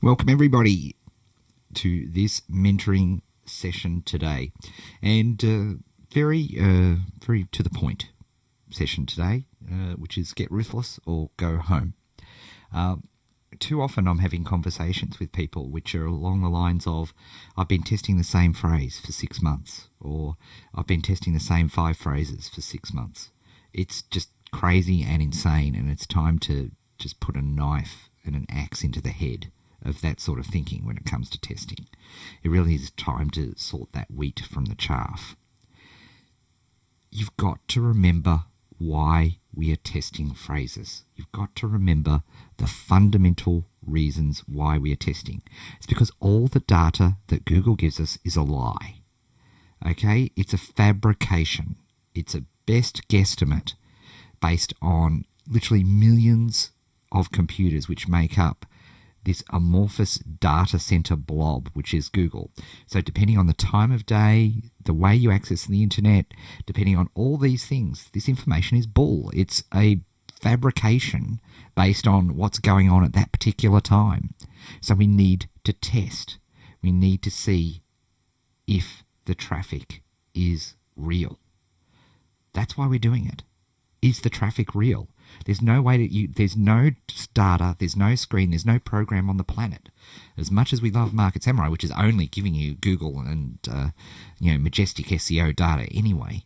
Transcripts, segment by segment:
Welcome everybody to this mentoring session today, and very to the point session today, which is get ruthless or go home. Too often I'm having conversations with people which are along the lines of, I've been testing the same phrase for 6 months, or I've been testing the same 5 phrases for 6 months. It's just crazy and insane, and it's time to just put a knife and an axe into the head of that sort of thinking when it comes to testing. It really is time to sort that wheat from the chaff. You've got to remember why we are testing phrases. You've got to remember the fundamental reasons why we are testing. It's because all the data that Google gives us is a lie. Okay? It's a fabrication. It's a best guesstimate based on literally millions of computers which make up this amorphous data center blob, which is Google. So depending on the time of day, the way you access the internet, depending on all these things, this information is bull. It's a fabrication based on what's going on at that particular time. So we need to test. We need to see if the traffic is real. That's why we're doing it. Is the traffic real? There's no way that there's no data, there's no screen, there's no program on the planet. As much as we love Market Samurai, which is only giving you Google and majestic SEO data anyway,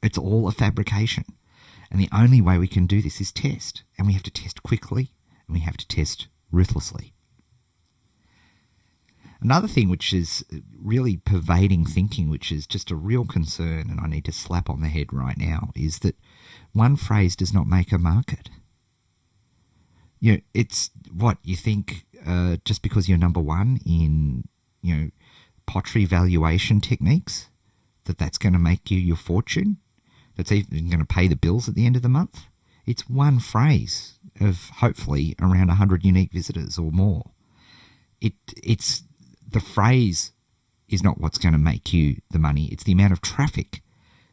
it's all a fabrication. And the only way we can do this is test. And we have to test quickly, and we have to test ruthlessly. Another thing which is really pervading thinking, which is just a real concern, and I need to slap on the head right now, is that one phrase does not make a market. It's what you think, just because you're number one in, pottery valuation techniques, that's going to make you your fortune, that's even going to pay the bills at the end of the month. It's one phrase of hopefully around 100 unique visitors or more. It's the phrase is not what's going to make you the money. It's the amount of traffic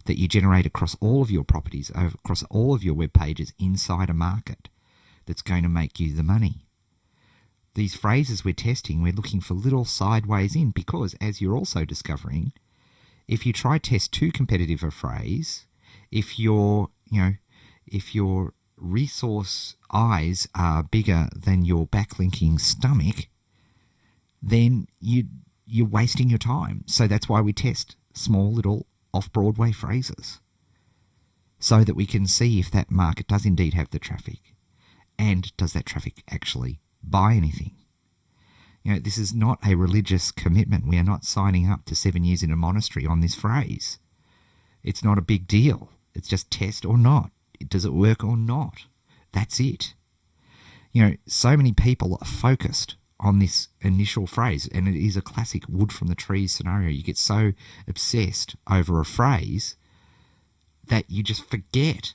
that you generate across all of your properties, across all of your web pages inside a market that's going to make you the money. These phrases we're testing, we're looking for little sideways in, because as you're also discovering, if you try test too competitive a phrase, if your resource eyes are bigger than your backlinking stomach, then you're wasting your time. So that's why we test small little off-Broadway phrases, so that we can see if that market does indeed have the traffic, and does that traffic actually buy anything. This is not a religious commitment. We are not signing up to 7 years in a monastery on this phrase. It's not a big deal. It's just test or not. Does it work or not? That's it. So many people are focused on this initial phrase, and it is a classic wood from the trees scenario. You get so obsessed over a phrase that you just forget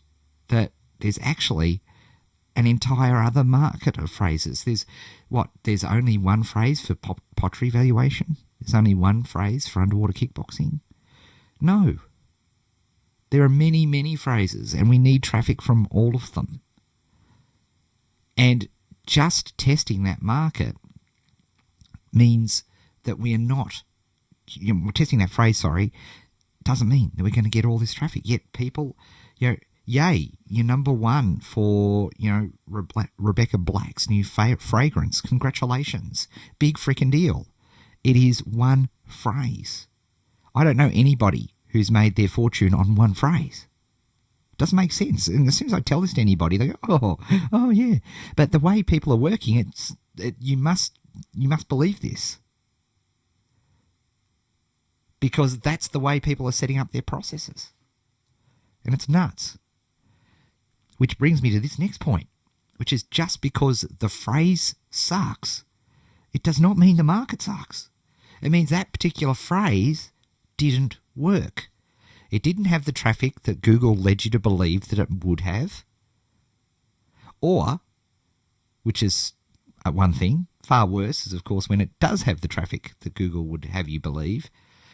that there's actually an entire other market of phrases. There's only one phrase for pottery valuation? There's only one phrase for underwater kickboxing? No. There are many, many phrases, and we need traffic from all of them. And just testing that market means that we are not, we're testing that phrase, doesn't mean that we're going to get all this traffic. Yet people, yay, you're number one for, Rebecca Black's new fragrance. Congratulations. Big freaking deal. It is one phrase. I don't know anybody who's made their fortune on one phrase. Doesn't make sense. And as soon as I tell this to anybody, they go, oh yeah. But the way people are working, you must believe this, because that's the way people are setting up their processes, and it's nuts. Which brings me to this next point, which is just because the phrase sucks, it does not mean the market sucks. It means that particular phrase didn't work. It didn't have the traffic that Google led you to believe that it would have. Or, which is one thing, far worse is, of course, when it does have the traffic that Google would have you believe,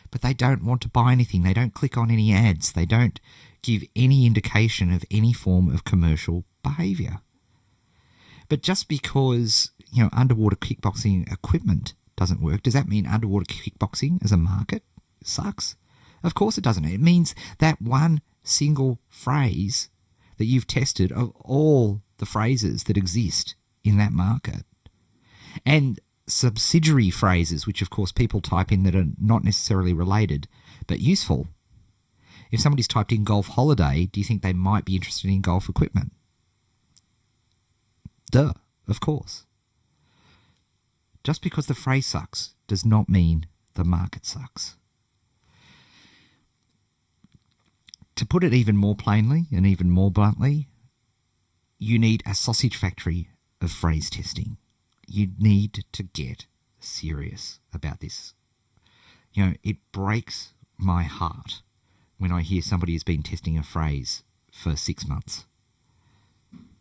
but they don't want to buy anything. They don't click on any ads. They don't give any indication of any form of commercial behavior. But just because, underwater kickboxing equipment doesn't work, does that mean underwater kickboxing as a market sucks? Of course it doesn't. It means that one single phrase that you've tested of all the phrases that exist in that market, and subsidiary phrases, which of course people type in that are not necessarily related but useful. If somebody's typed in golf holiday, do you think they might be interested in golf equipment? Duh, of course. Just because the phrase sucks does not mean the market sucks. To put it even more plainly and even more bluntly, you need a sausage factory of phrase testing. You need to get serious about this. It breaks my heart when I hear somebody has been testing a phrase for 6 months,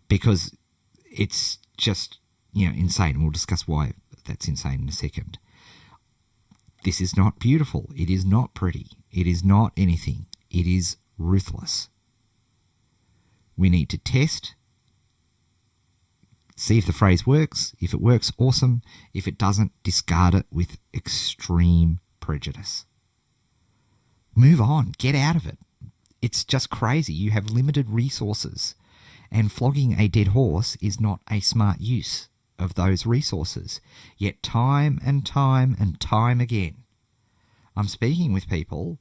because it's just, insane. We'll discuss why that's insane in a second. This is not beautiful. It is not pretty. It is not anything. It is ruthless. We need to test, see if the phrase works. If it works, awesome. If it doesn't, discard it with extreme prejudice. Move on. Get out of it. It's just crazy. You have limited resources, and flogging a dead horse is not a smart use of those resources. Yet time and time and time again, I'm speaking with people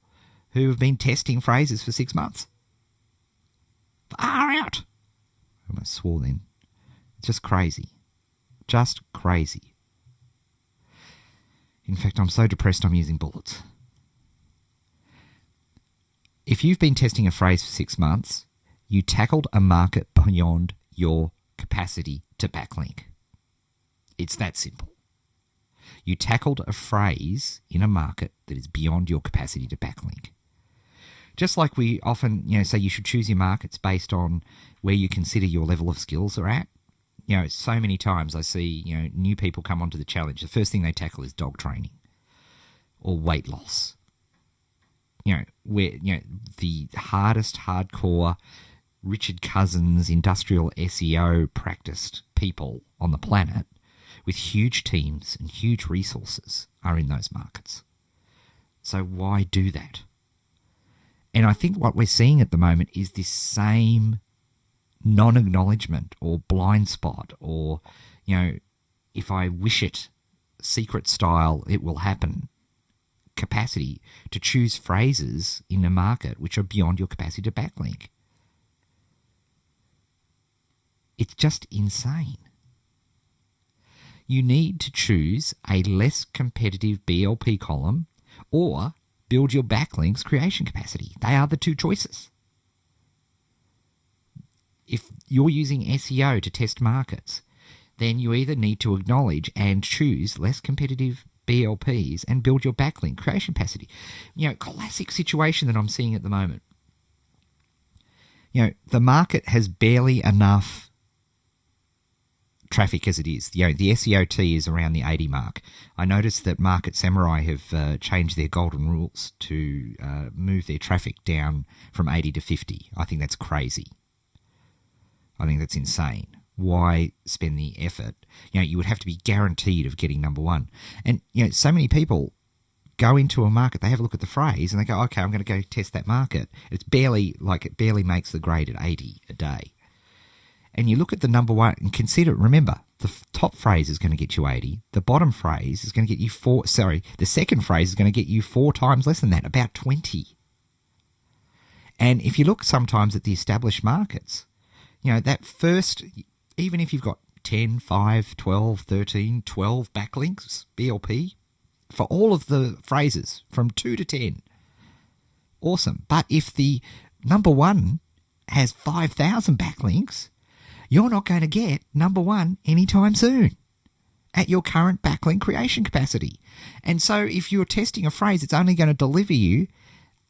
who have been testing phrases for 6 months. Far out! I almost swore then. It's just crazy. Just crazy. In fact, I'm so depressed I'm using bullets. If you've been testing a phrase for 6 months, you tackled a market beyond your capacity to backlink. It's that simple. You tackled a phrase in a market that is beyond your capacity to backlink. Just like we often, say you should choose your markets based on where you consider your level of skills are at. So many times I see, new people come onto the challenge. The first thing they tackle is dog training or weight loss. Where, the hardest, hardcore Richard Cousins industrial SEO practiced people on the planet with huge teams and huge resources are in those markets. So why do that? And I think what we're seeing at the moment is this same non-acknowledgement or blind spot or, if I wish it secret style, it will happen capacity to choose phrases in a market which are beyond your capacity to backlink. It's just insane. You need to choose a less competitive BLP column or build your backlinks creation capacity. They are the two choices. If you're using SEO to test markets, then you either need to acknowledge and choose less competitive BLPs and build your backlink creation capacity. Classic situation that I'm seeing at the moment. The market has barely enough traffic as it is. The SEOT is around the 80 mark. I noticed that Market Samurai have changed their golden rules to move their traffic down from 80 to 50. I think that's crazy. I think that's insane. Why spend the effort? You would have to be guaranteed of getting number one. And, so many people go into a market, they have a look at the phrase and they go, okay, I'm going to go test that market. It barely makes the grade at 80 a day. And you look at the number one and remember, the top phrase is going to get you 80. The bottom phrase is going to get you the second phrase is going to get you 4 times less than that, about 20. And if you look sometimes at the established markets, that first, even if you've got 10, 5, 12, 13, 12 backlinks, BLP, for all of the phrases from 2 to 10, awesome. But if the number one has 5,000 backlinks, you're not going to get number one anytime soon at your current backlink creation capacity. And so if you're testing a phrase, it's only going to deliver you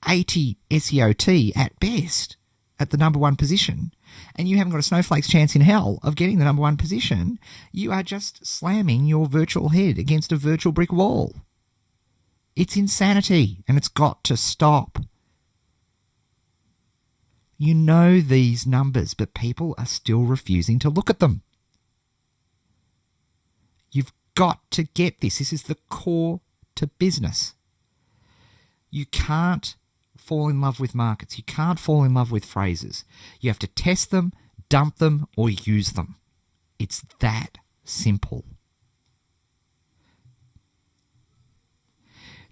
80 SEOT at best at the number one position, and you haven't got a snowflake's chance in hell of getting the number one position. You are just slamming your virtual head against a virtual brick wall. It's insanity, and it's got to stop. You know these numbers, but people are still refusing to look at them. You've got to get this. This is the core to business. You can't fall in love with markets. You can't fall in love with phrases. You have to test them, dump them, or use them. It's that simple.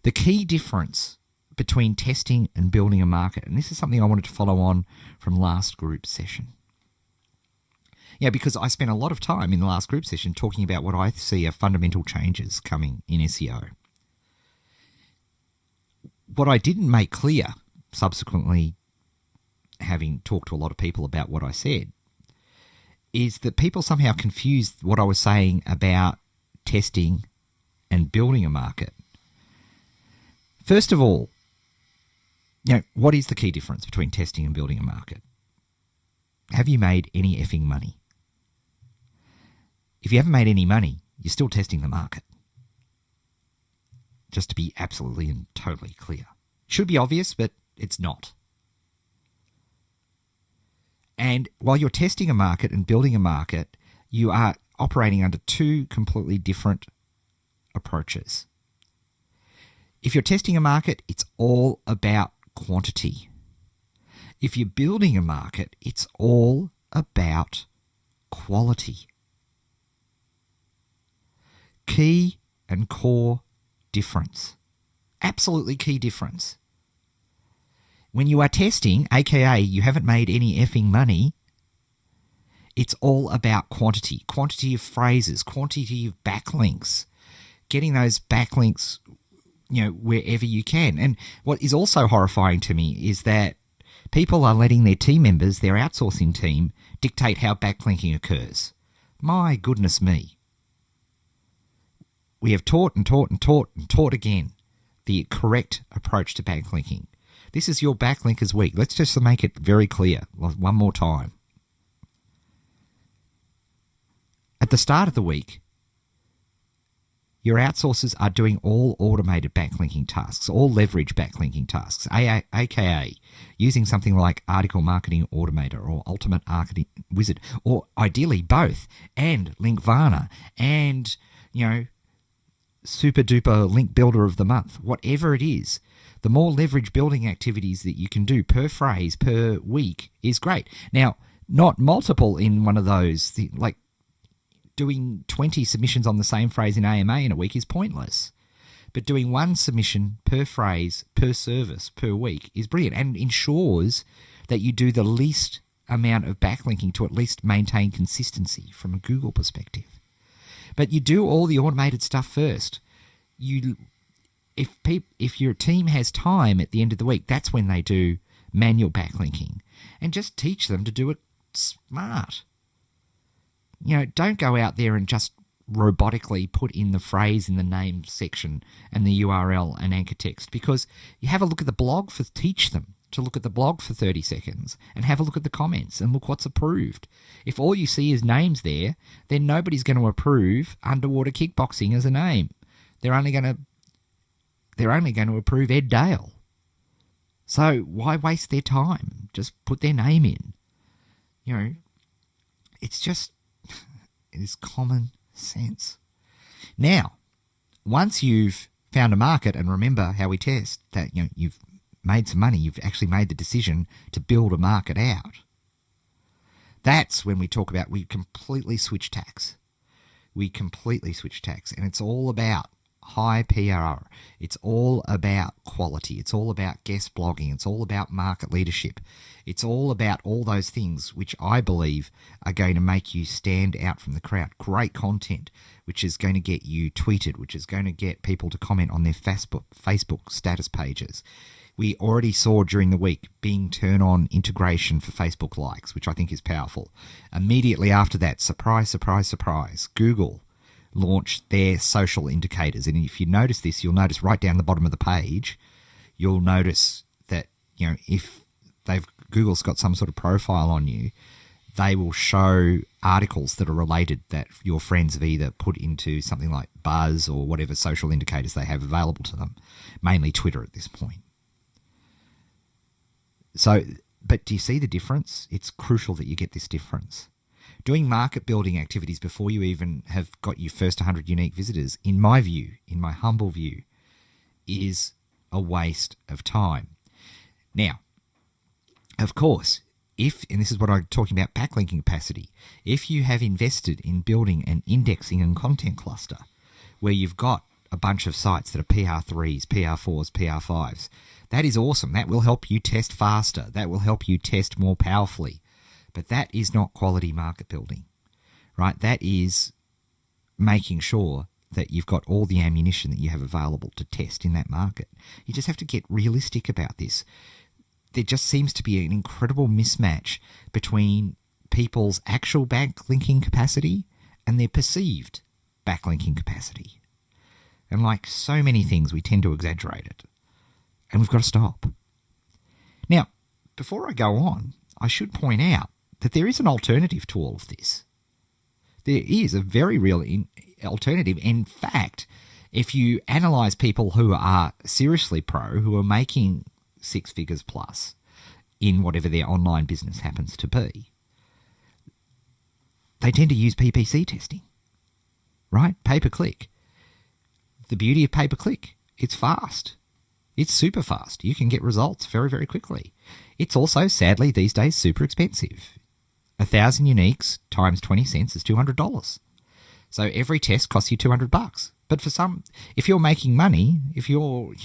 The key difference between testing and building a market, and this is something I wanted to follow on from last group session. Yeah, because I spent a lot of time in the last group session talking about what I see are fundamental changes coming in SEO. What I didn't make clear, subsequently having talked to a lot of people about what I said, is that people somehow confused what I was saying about testing and building a market. First of all, what is the key difference between testing and building a market? Have you made any effing money? If you haven't made any money, you're still testing the market. Just to be absolutely and totally clear. Should be obvious, but it's not. And while you're testing a market and building a market, you are operating under two completely different approaches. If you're testing a market, it's all about quantity. If you're building a market, it's all about quality. Key and core difference. Absolutely key difference. When you are testing, aka you haven't made any effing money, it's all about quantity. Quantity of phrases, quantity of backlinks. Getting those backlinks, wherever you can. And what is also horrifying to me is that people are letting their team members, their outsourcing team, dictate how backlinking occurs. My goodness me. We have taught and taught and taught and taught again the correct approach to backlinking. This is your backlinkers week. Let's just make it very clear one more time. At the start of the week, your outsourcers are doing all automated backlinking tasks, all leverage backlinking tasks, aka using something like Article Marketing Automator or Ultimate Marketing Wizard, or ideally both, and Linkvana, and, super duper link builder of the month, whatever it is. The more leverage building activities that you can do per phrase, per week is great. Now, not multiple in one of those, like doing 20 submissions on the same phrase in AMA in a week is pointless. But doing one submission per phrase, per service, per week is brilliant and ensures that you do the least amount of backlinking to at least maintain consistency from a Google perspective. But you do all the automated stuff first. If your team has time at the end of the week, that's when they do manual backlinking. And just teach them to do it smart. Don't go out there and just robotically put in the phrase in the name section and the URL and anchor text, because you have a look at the blog teach them to look at the blog for 30 seconds and have a look at the comments and look what's approved. If all you see is names there, then nobody's going to approve underwater kickboxing as a name. They're only going to approve Ed Dale. So why waste their time? Just put their name in. It is common sense. Now, once you've found a market, and remember how we test that, you've made some money, you've actually made the decision to build a market out. That's when we talk about we completely switch tacks. And it's all about high PR. It's all about quality. It's all about guest blogging. It's all about market leadership. It's all about all those things which I believe are going to make you stand out from the crowd. Great content, which is going to get you tweeted, which is going to get people to comment on their Facebook status pages. We already saw during the week Bing turn on integration for Facebook likes, which I think is powerful. Immediately after that, surprise, surprise, surprise, Google launched their social indicators. And if you notice this, you'll notice right down the bottom of the page, you'll notice that, if Google's got some sort of profile on you, they will show articles that are related that your friends have either put into something like Buzz or whatever social indicators they have available to them, mainly Twitter at this point. So, but do you see the difference? It's crucial that you get this difference. Doing market building activities before you even have got your first 100 unique visitors, in my view, in my humble view, is a waste of time. Now, of course, and this is what I'm talking about, backlinking capacity, if you have invested in building an indexing and content cluster where you've got a bunch of sites that are PR3s, PR4s, PR5s, that is awesome. That will help you test faster. That will help you test more powerfully. But that is not quality market building, right? That is making sure that you've got all the ammunition that you have available to test in that market. You just have to get realistic about this. There just seems to be an incredible mismatch between people's actual backlinking capacity and their perceived backlinking capacity. And like so many things, we tend to exaggerate it. And we've got to stop. Now, before I go on, I should point out that there is an alternative to all of this. There is a very real alternative. In fact, if you analyse people who are seriously pro, who are making 6 figures plus in whatever their online business happens to be, they tend to use PPC testing, right? Pay-per-click. The beauty of pay-per-click, it's fast. It's super fast. You can get results very, very quickly. It's also, sadly, these days, super expensive. 1,000 uniques times 20 cents is $200. So every test costs you $200. But for some, if you're making money, if you're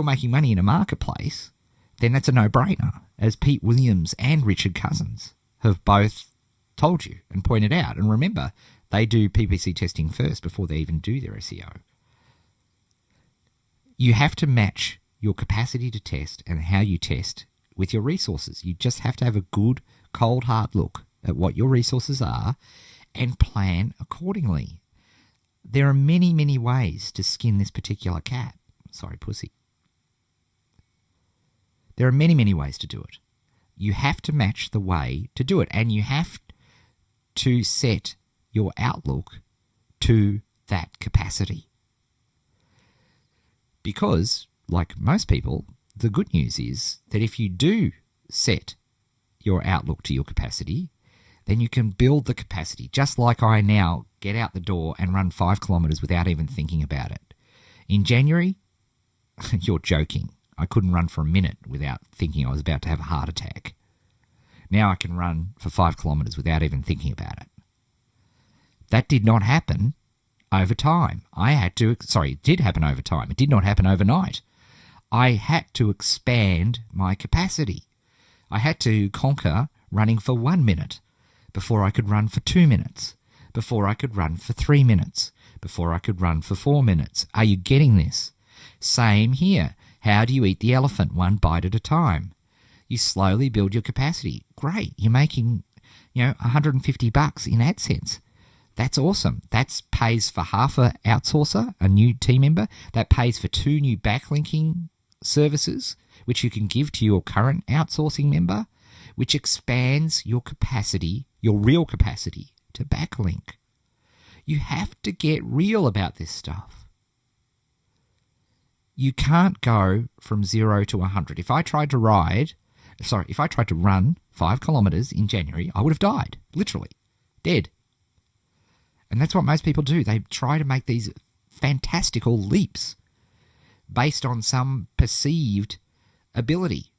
making money in a marketplace, then that's a no-brainer, as Pete Williams and Richard Cousins have both told you and pointed out. And remember, they do PPC testing first before they even do their SEO. You have to match your capacity to test and how you test with your resources. You just have to have a good, cold, hard look at what your resources are and plan accordingly. There are many, many ways to skin this particular cat. Sorry, pussy. There are many, many ways to do it. You have to match the way to do it, and you have to set your outlook to that capacity. Because, like most people, the good news is that if you do set your outlook to your capacity, then you can build the capacity, just like I now get out the door and run 5 kilometres without even thinking about it. In January, you're joking. I couldn't run for a minute without thinking I was about to have a heart attack. Now I can run for 5 kilometres without even thinking about it. That did not happen over time. It did happen over time. It did not happen overnight. I had to expand my capacity. I had to conquer running for 1 minute before I could run for 2 minutes, before I could run for 3 minutes, before I could run for 4 minutes. Are you getting this? Same here. How do you eat the elephant? 1 bite at a time. You slowly build your capacity. Great. You're making, $150 in AdSense. That's awesome. That pays for half an outsourcer, a new team member. That pays for 2 new backlinking services, which you can give to your current outsourcing member, which expands your capacity, your real capacity, to backlink. You have to get real about this stuff. You can't go from 0 to 100. If I tried to run 5 kilometres in January, I would have died, literally, dead. And that's what most people do. They try to make these fantastical leaps based on some perceived ability.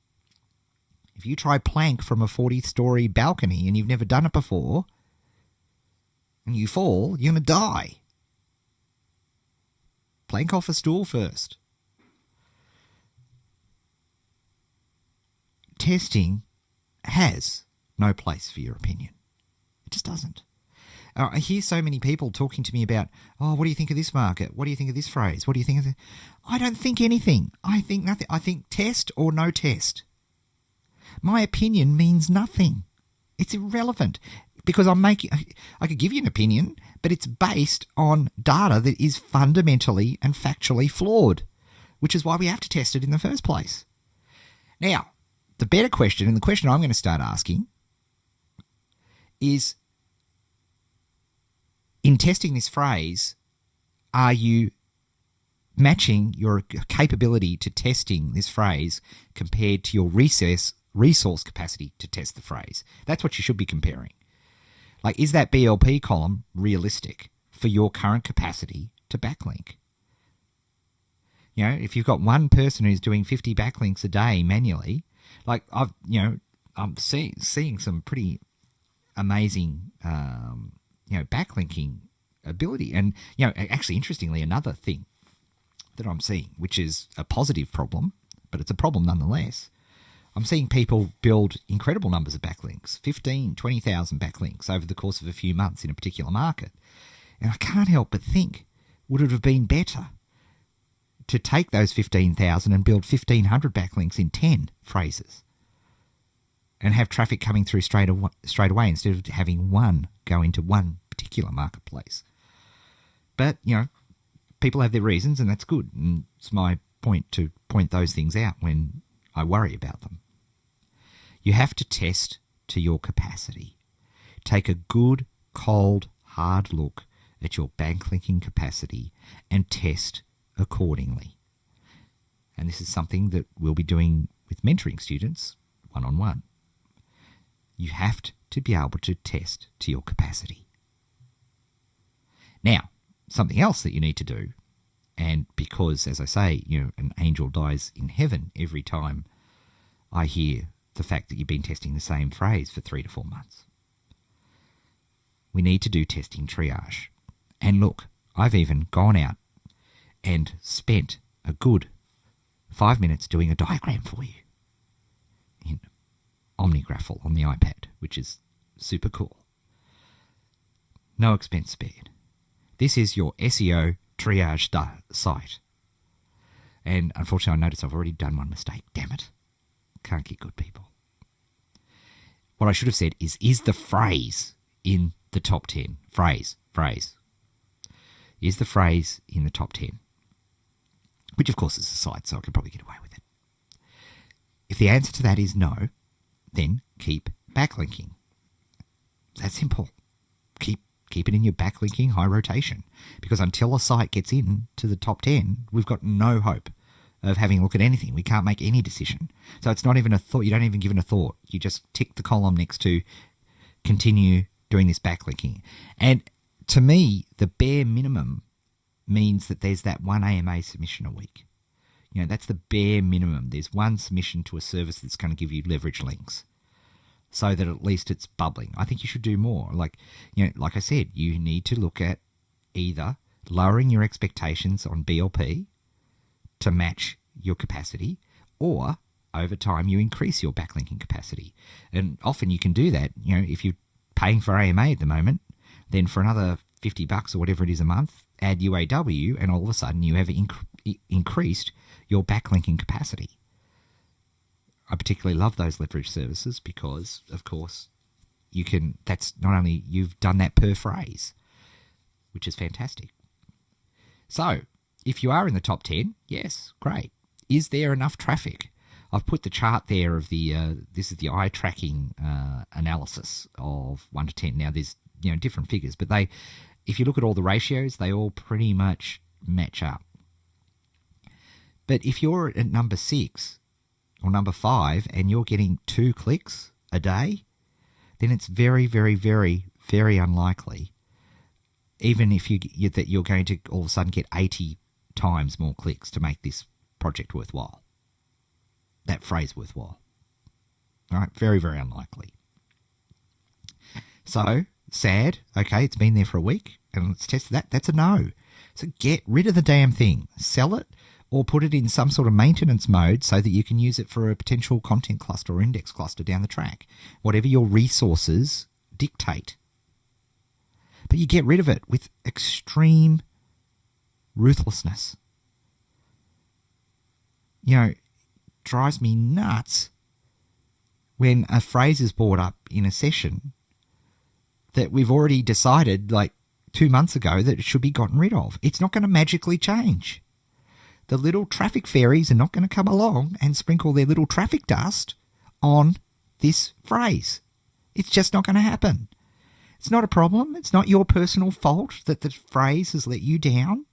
If you try plank from a 40-story balcony and you've never done it before, and you fall, you're going to die. Plank off a stool first. Testing has no place for your opinion. It just doesn't. I hear so many people talking to me about, what do you think of this market? What do you think of this phrase? What do you think of this? I don't think anything. I think nothing. I think test or no test. My opinion means nothing. It's irrelevant because I could give you an opinion, but it's based on data that is fundamentally and factually flawed, which is why we have to test it in the first place. Now, the better question, and the question I'm going to start asking, is, in testing this phrase, are you matching your capability to testing this phrase compared to your resource capacity to test the phrase? That's what you should be comparing. Like, is that BLP column realistic for your current capacity to backlink? You know, if you've got one person who's doing 50 backlinks a day manually, like I'm seeing some pretty amazing, backlinking ability. And, actually, interestingly, another thing that I'm seeing, which is a positive problem, but it's a problem nonetheless, I'm seeing people build incredible numbers of backlinks, 15, 20,000 backlinks over the course of a few months in a particular market. And I can't help but think, would it have been better to take those 15,000 and build 1,500 backlinks in 10 phrases and have traffic coming through straight away instead of having one go into one particular marketplace? But, people have their reasons, and that's good. And it's my point to point those things out when I worry about them. You have to test to your capacity. Take a good, cold, hard look at your backlinking capacity and test accordingly. And this is something that we'll be doing with mentoring students one-on-one. You have to be able to test to your capacity. Now, something else that you need to do, and because, as I say, an angel dies in heaven every time I hear the fact that you've been testing the same phrase for 3 to 4 months. We need to do testing triage. And look, I've even gone out and spent a good 5 minutes doing a diagram for you in OmniGraffle on the iPad, which is super cool. No expense spared. This is your SEO triage site. And unfortunately, I noticed I've already done one mistake. Damn it. Can't get good people. What I should have said is the phrase in the top 10? Phrase. Is the phrase in the top 10? Which, of course, is a site, so I could probably get away with it. If the answer to that is no, then keep backlinking. That's simple. Keep it in your backlinking high rotation. Because until a site gets in to the top 10, we've got no hope of having a look at anything. We can't make any decision. So it's not even a thought. You don't even give it a thought. You just tick the column next to continue doing this backlinking. And to me, the bare minimum means that there's that one AMA submission a week. That's the bare minimum. There's one submission to a service that's going to give you leverage links so that at least it's bubbling. I think you should do more. Like I said, you need to look at either lowering your expectations on BLP to match your capacity, or over time you increase your backlinking capacity. And often you can do that. If you're paying for AMA at the moment, then for another $50 or whatever it is a month, add UAW, and all of a sudden you have increased your backlinking capacity. I particularly love those leverage services because, of course, that's not only you've done that per phrase, which is fantastic. So, if you are in the top 10, yes, great. Is there enough traffic? I've put the chart there of this is the eye tracking analysis of 1 to 10. Now, there's different figures, but if you look at all the ratios, they all pretty much match up. But if you're at number 6 or number 5 and you're getting 2 clicks a day, then it's very, very, very, very unlikely, even if that you're going to all of a sudden get 80 times more clicks to make this project worthwhile, that phrase worthwhile. All right, very, very unlikely. So, sad, okay, it's been there for a week, and let's test that. That's a no. So get rid of the damn thing. Sell it, or put it in some sort of maintenance mode so that you can use it for a potential content cluster or index cluster down the track. Whatever your resources dictate. But you get rid of it with extreme ruthlessness. Drives me nuts when a phrase is brought up in a session that we've already decided 2 months ago that it should be gotten rid of. It's not going to magically change. The little traffic fairies are not going to come along and sprinkle their little traffic dust on this phrase. It's just not going to happen. It's not a problem. It's not your personal fault that the phrase has let you down.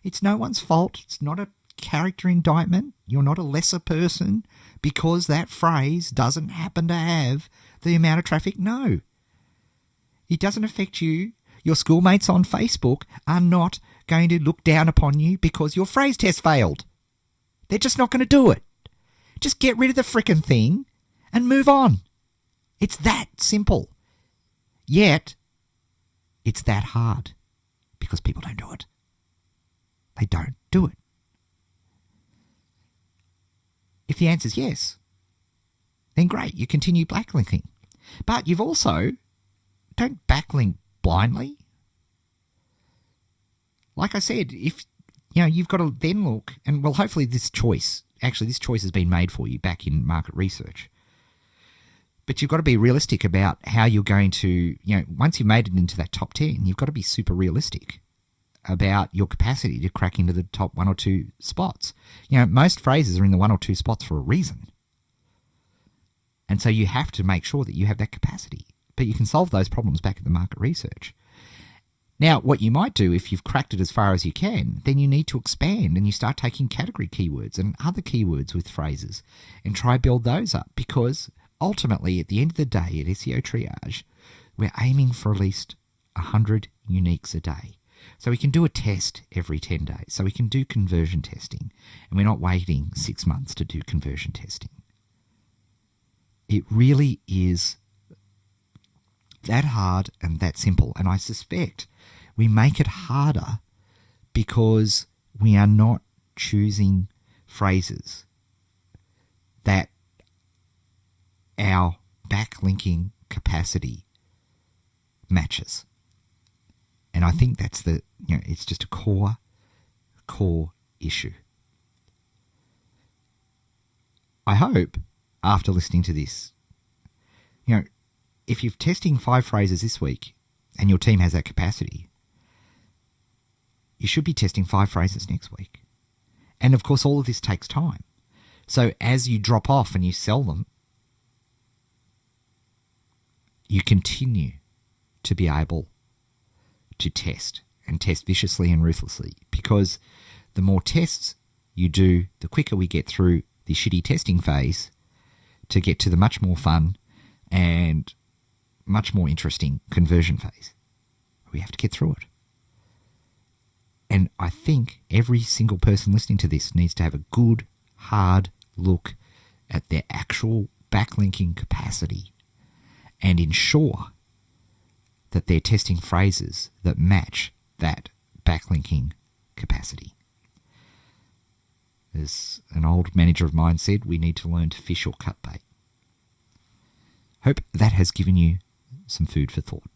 It's no one's fault. It's not a character indictment. You're not a lesser person because that phrase doesn't happen to have the amount of traffic. No. It doesn't affect you. Your schoolmates on Facebook are not going to look down upon you because your phrase test failed. They're just not going to do it. Just get rid of the frickin' thing and move on. It's that simple. Yet, it's that hard because people don't do it. They don't do it. If the answer is yes, then great, you continue backlinking. But you've also, don't backlink blindly. Like I said, if you've got to then look, and well, hopefully this choice has been made for you back in market research. But you've got to be realistic about how you're going to, once you've made it into that top 10, you've got to be super realistic about your capacity to crack into the top 1 or 2 spots. Most phrases are in the 1 or 2 spots for a reason. And so you have to make sure that you have that capacity. But you can solve those problems back at the market research. Now, what you might do if you've cracked it as far as you can, then you need to expand and you start taking category keywords and other keywords with phrases and try build those up, because ultimately, at the end of the day, at SEO Triage, we're aiming for at least 100 uniques a day. So we can do a test every 10 days. So we can do conversion testing. And we're not waiting 6 months to do conversion testing. It really is that hard and that simple. And I suspect we make it harder because we are not choosing phrases that our backlinking capacity matches. And I think that's it's just a core issue. I hope after listening to this, if you're testing 5 phrases this week and your team has that capacity, you should be testing 5 phrases next week. And of course, all of this takes time. So as you drop off and you sell them, you continue to be able to test, and test viciously and ruthlessly, because the more tests you do, the quicker we get through the shitty testing phase to get to the much more fun and much more interesting conversion phase. We have to get through it. And I think every single person listening to this needs to have a good, hard look at their actual backlinking capacity and ensure that they're testing phrases that match that backlinking capacity. As an old manager of mine said, we need to learn to fish or cut bait. Hope that has given you some food for thought.